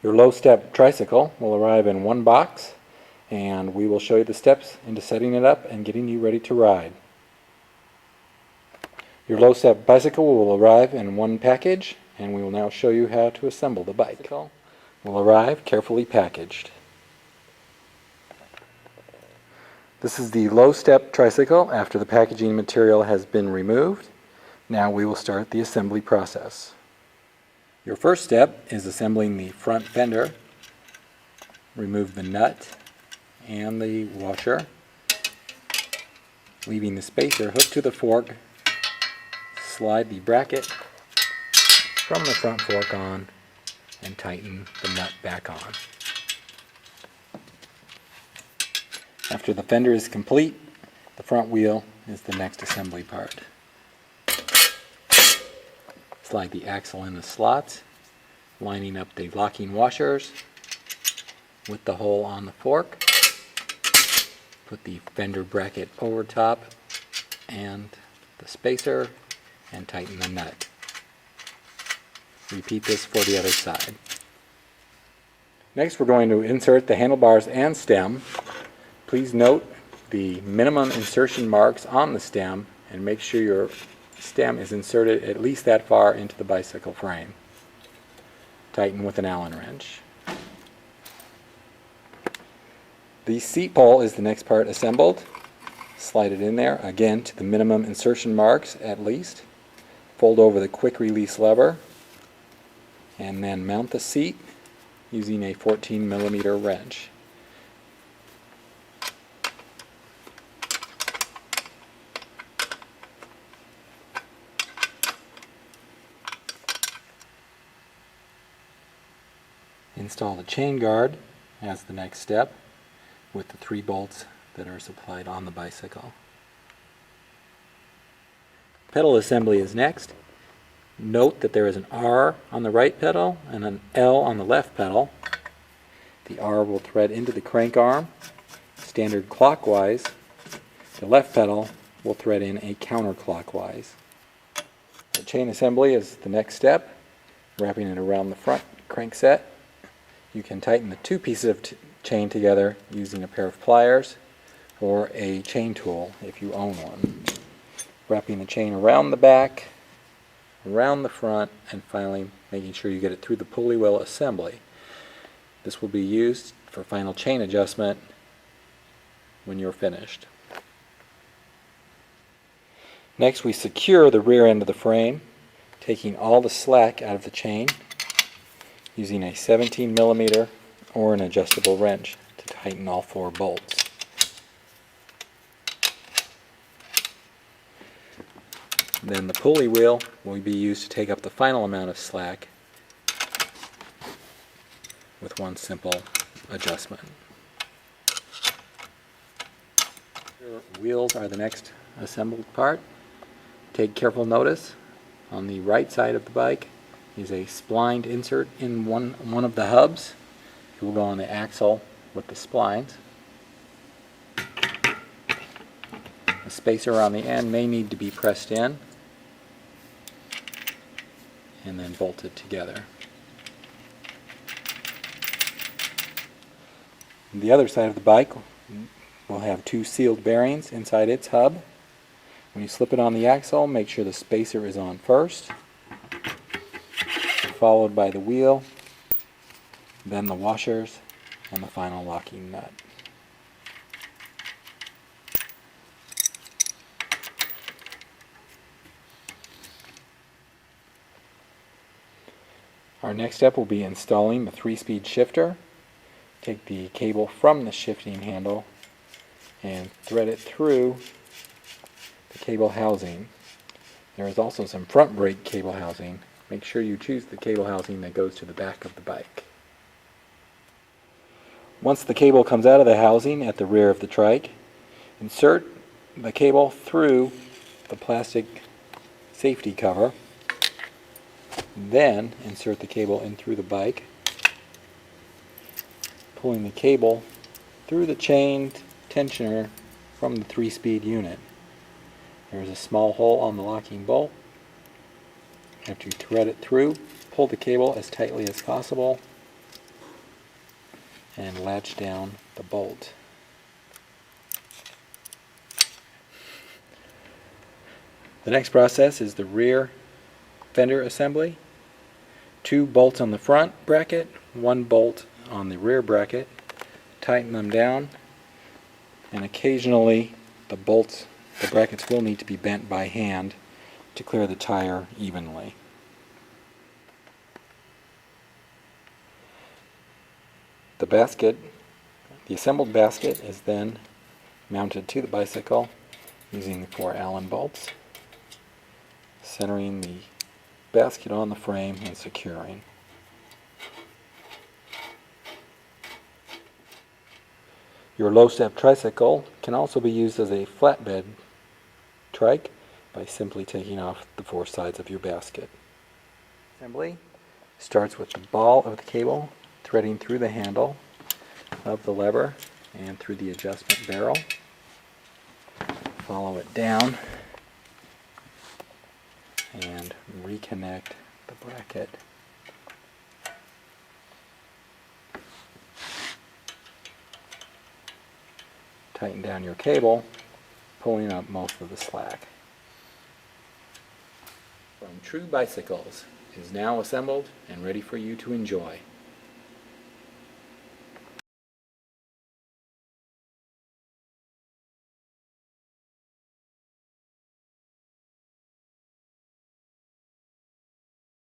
Your low-step tricycle will arrive in one box, and we will show you the steps into setting it up and getting you ready to ride. Your low-step bicycle will arrive in one package, and we will now show you how to assemble the bike. The bicycle will arrive carefully packaged. This is the low-step tricycle after the packaging material has been removed. Now we will start the assembly process. Your first step is assembling the front fender. Remove the nut and the washer, leaving the spacer hooked to the fork. Slide the bracket from the front fork on and tighten the nut back on. After the fender is complete, the front wheel is the next assembly part. Slide the axle in the slots, lining up the locking washers with the hole on the fork. Put the fender bracket over top and the spacer and tighten the nut. Repeat this for the other side. Next, we're going to insert the handlebars and stem. Please note the minimum insertion marks on the stem and make sure your stem is inserted at least that far into the bicycle frame. Tighten with an Allen wrench. The seat pole is the next part assembled. Slide it in there, again to the minimum insertion marks at least. Fold over the quick release lever and then mount the seat using a 14mm wrench. Install the chain guard as the next step with the 3 bolts that are supplied on the bicycle. Pedal assembly is next. Note that there is an R on the right pedal and an L on the left pedal. The R will thread into the crank arm standard clockwise. The left pedal will thread in a counterclockwise. The chain assembly is the next step, wrapping it around the front crankset. You can tighten the 2 pieces of chain together using a pair of pliers or a chain tool if you own one. Wrapping the chain around the back, around the front, and finally making sure you get it through the pulley wheel assembly. This will be used for final chain adjustment when you're finished. Next, we secure the rear end of the frame, taking all the slack out of the chain using a 17mm or an adjustable wrench to tighten all 4 bolts. Then the pulley wheel will be used to take up the final amount of slack with one simple adjustment. Your wheels are the next assembled part. Take careful notice. On the right side of the bike is a splined insert in one of the hubs. It will go on the axle with the splines. The spacer on the end may need to be pressed in and then bolted together. The other side of the bike will have 2 sealed bearings inside its hub. When you slip it on the axle, make sure the spacer is on first, followed by the wheel, then the washers, and the final locking nut. Our next step will be installing the 3-speed shifter. Take the cable from the shifting handle and thread it through the cable housing. There is also some front brake cable housing. Make sure you choose the cable housing that goes to the back of the bike. Once the cable comes out of the housing at the rear of the trike, insert the cable through the plastic safety cover. Then insert the cable in through the bike, pulling the cable through the chained tensioner from the 3-speed unit. There is a small hole on the locking bolt. After you thread it through, pull the cable as tightly as possible and latch down the bolt. The next process is the rear fender assembly. 2 bolts on the front bracket, 1 bolt on the rear bracket. Tighten them down, and occasionally the brackets will need to be bent by hand to clear the tire evenly. The assembled basket is then mounted to the bicycle using the 4 Allen bolts, centering the basket on the frame and securing. Your low-step tricycle can also be used as a flatbed trike by simply taking off the 4 sides of your basket. Assembly starts with the ball of the cable threading through the handle of the lever and through the adjustment barrel. Follow it down and reconnect the bracket. Tighten down your cable, pulling up most of the slack. From True Bicycles is now assembled and ready for you to enjoy.